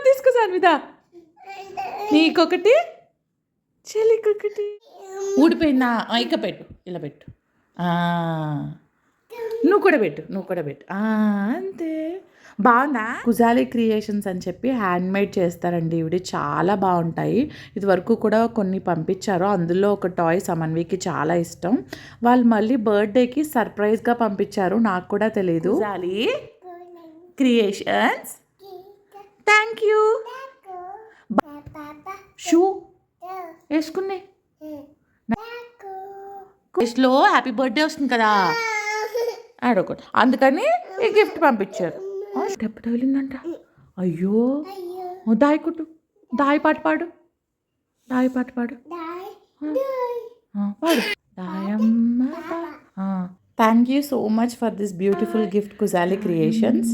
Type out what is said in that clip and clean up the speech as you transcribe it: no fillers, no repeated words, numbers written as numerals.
తీసుకో సాన్విదా. నీకొకటి చెల్లికొకటి. ఊడిపోయిందా? ఇక పెట్టు, ఇలా పెట్టు. నువ్వు కూడా పెట్టు. అంతే. బాగుందా? కుజాలి క్రియేషన్స్ అని చెప్పి హ్యాండ్మేడ్ చేస్తారండి ఇవి, చాలా బాగుంటాయి. ఇది వరకు కూడా కొన్ని పంపించారు, అందులో ఒక టాయ్ సమన్వికి చాలా ఇష్టం. వాళ్ళు మళ్ళీ బర్త్డేకి సర్ప్రైజ్గా పంపించారు, నాకు కూడా తెలీదు. కుజాలి క్రియేషన్స్, థ్యాంక్ యూ. షూ వేసుకునే లో హ్యాపీ బర్త్డే వస్తుంది కదా ఆడొకటి, అందుకని ఈ గిఫ్ట్ పంపించారు. దెబ్బ తగిలిందంట. అయ్యో, దాయి కుట్టు, దాయి పాట పాడు, పాడు. దాయమ్మ. Thank you so much for this beautiful gift Kujali creations.